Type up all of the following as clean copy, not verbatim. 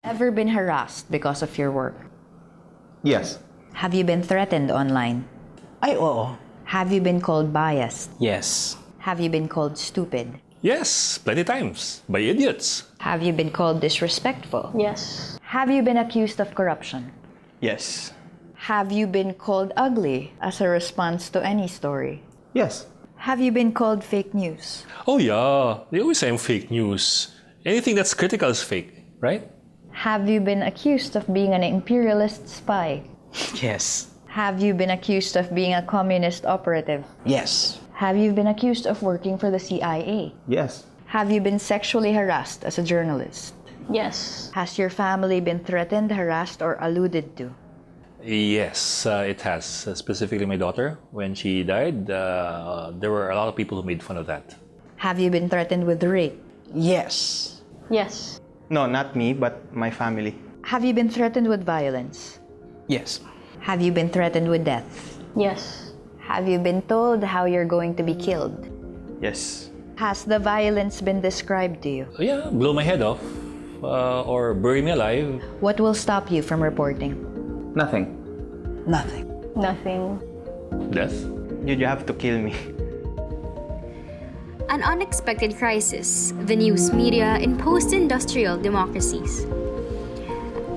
Ever been harassed because of your work? Yes. Have you been threatened online? Ay, oo. Have you been called biased? Yes. Have you been called stupid? Yes, plenty times. By idiots. Have you been called disrespectful? Yes. Have you been accused of corruption? Yes. Have you been called ugly as a response to any story? Yes. Have you been called fake news? Oh yeah, they always say I'm fake news. Anything that's critical is fake, right? Have you been accused of being an imperialist spy? Yes. Have you been accused of being a communist operative? Yes. Have you been accused of working for the CIA? Yes. Have you been sexually harassed as a journalist? Yes. Has your family been threatened, harassed, or alluded to? Yes, it has. Specifically my daughter. When she died, there were a lot of people who made fun of that. Have you been threatened with rape? Yes. Yes. No, not me, but my family. Have you been threatened with violence? Yes. Have you been threatened with death? Yes. Have you been told how you're going to be killed? Yes. Has the violence been described to you? Yeah, blow my head off. Or bury me alive. What will stop you from reporting? Nothing. Nothing. Nothing. Death. You have to kill me. An unexpected crisis, the news media in post-industrial democracies.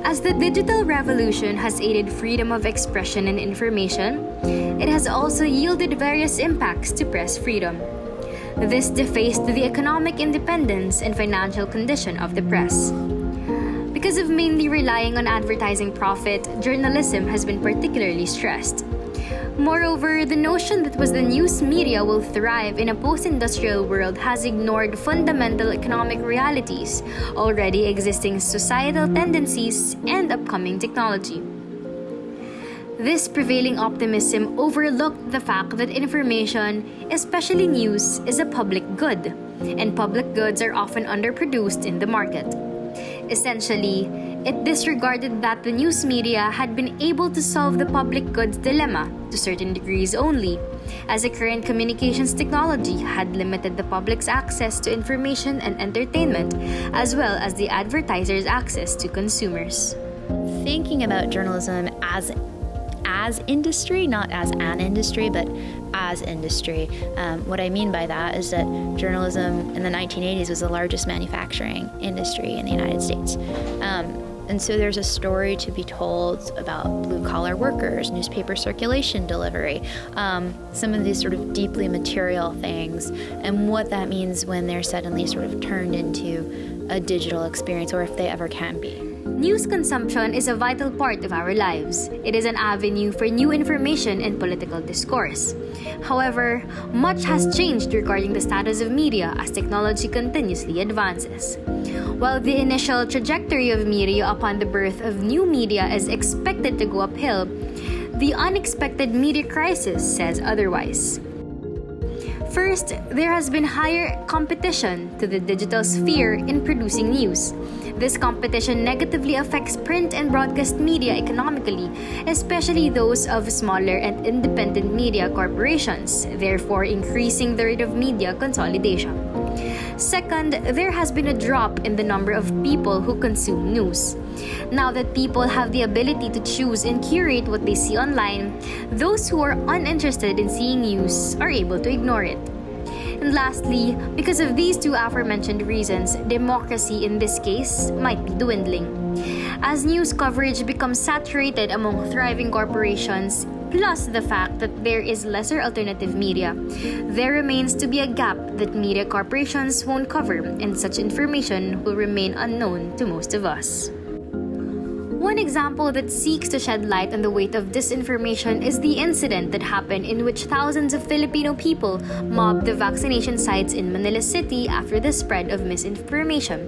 As the digital revolution has aided freedom of expression and information, it has also yielded various impacts to press freedom. This defaced the economic independence and financial condition of the press. Because of mainly relying on advertising profit, journalism has been particularly stressed. Moreover, the notion that was the news media will thrive in a post-industrial world has ignored fundamental economic realities, already existing societal tendencies, and upcoming technology. This prevailing optimism overlooked the fact that information, especially news, is a public good, and public goods are often underproduced in the market. Essentially, it disregarded that the news media had been able to solve the public goods dilemma to certain degrees only, as the current communications technology had limited the public's access to information and entertainment, as well as the advertisers' access to consumers. Thinking about journalism as industry, not as an industry, but as industry. What I mean by that is that journalism in the 1980s was the largest manufacturing industry in the United States. And so there's a story to be told about blue-collar workers, newspaper circulation delivery, some of these sort of deeply material things, and what that means when they're suddenly sort of turned into a digital experience, or if they ever can be. News consumption is a vital part of our lives. It is an avenue for new information and political discourse. However, much has changed regarding the status of media as technology continuously advances. While the initial trajectory of media upon the birth of new media is expected to go uphill, the unexpected media crisis says otherwise. First, there has been higher competition to the digital sphere in producing news. This competition negatively affects print and broadcast media economically, especially those of smaller and independent media corporations, therefore increasing the rate of media consolidation. Second, there has been a drop in the number of people who consume news. Now that people have the ability to choose and curate what they see online, those who are uninterested in seeing news are able to ignore it. And lastly, because of these two aforementioned reasons, democracy in this case might be dwindling. As news coverage becomes saturated among thriving corporations, plus the fact that there is lesser alternative media, there remains to be a gap that media corporations won't cover, and such information will remain unknown to most of us. One example that seeks to shed light on the weight of disinformation is the incident that happened in which thousands of Filipino people mobbed the vaccination sites in Manila City after the spread of misinformation.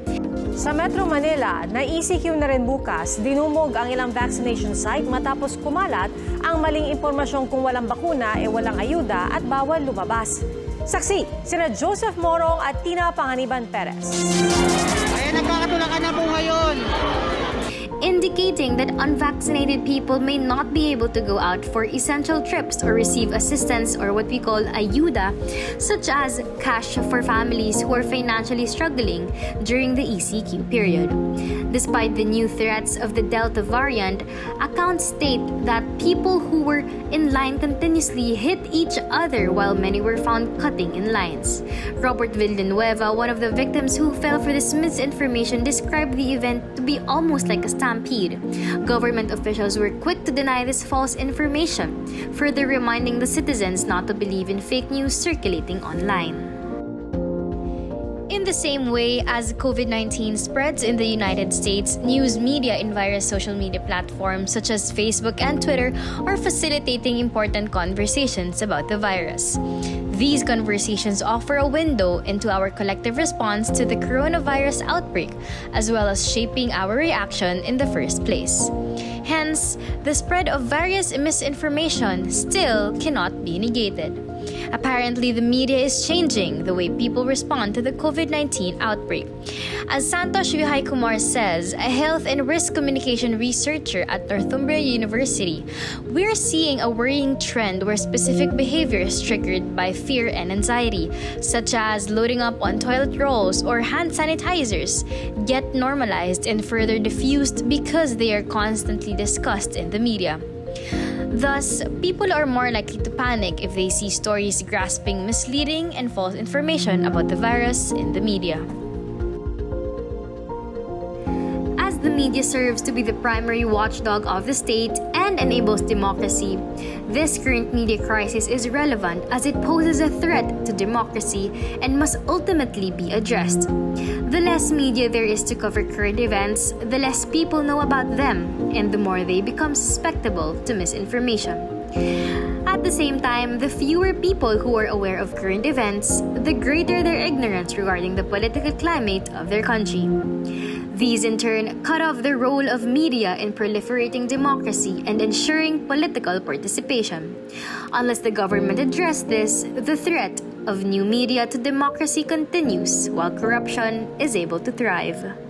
Sa Metro Manila, na-ECQ na rin bukas, dinumog ang ilang vaccination site matapos kumalat ang maling impormasyon kung walang bakuna walang ayuda at bawal lumabas. Saksi, sina Joseph Morong at Tina Panganiban Perez. Ayan, nagkakatulakan na po ngayon. Indicating that unvaccinated people may not be able to go out for essential trips or receive assistance or what we call ayuda, such as cash for families who are financially struggling during the ECQ period. Despite the new threats of the Delta variant, accounts state that people who were in line continuously hit each other while many were found cutting in lines. Robert Villanueva, one of the victims who fell for this misinformation, described the event to be almost like a stampede. Government officials were quick to deny this false information, further reminding the citizens not to believe in fake news circulating online. In the same way as COVID-19 spreads in the United States, news media in various social media platforms such as Facebook and Twitter are facilitating important conversations about the virus. These conversations offer a window into our collective response to the coronavirus outbreak, as well as shaping our reaction in the first place. Hence, the spread of various misinformation still cannot be negated. Apparently, the media is changing the way people respond to the COVID-19 outbreak. As Santosh Vijay Kumar says, a health and risk communication researcher at Northumbria University, we're seeing a worrying trend where specific behavior is triggered by fear and anxiety, such as loading up on toilet rolls or hand sanitizers, get normalized and further diffused because they are constantly discussed in the media. Thus, people are more likely to panic if they see stories grasping misleading and false information about the virus in the media. As the media serves to be the primary watchdog of the state and enables democracy, this current media crisis is relevant as it poses a threat to democracy and must ultimately be addressed. The less media there is to cover current events, the less people know about them, and the more they become susceptible to misinformation. At the same time, the fewer people who are aware of current events, the greater their ignorance regarding the political climate of their country. These in turn cut off the role of media in proliferating democracy and ensuring political participation. Unless the government addresses this, the threat of new media to democracy continues while corruption is able to thrive.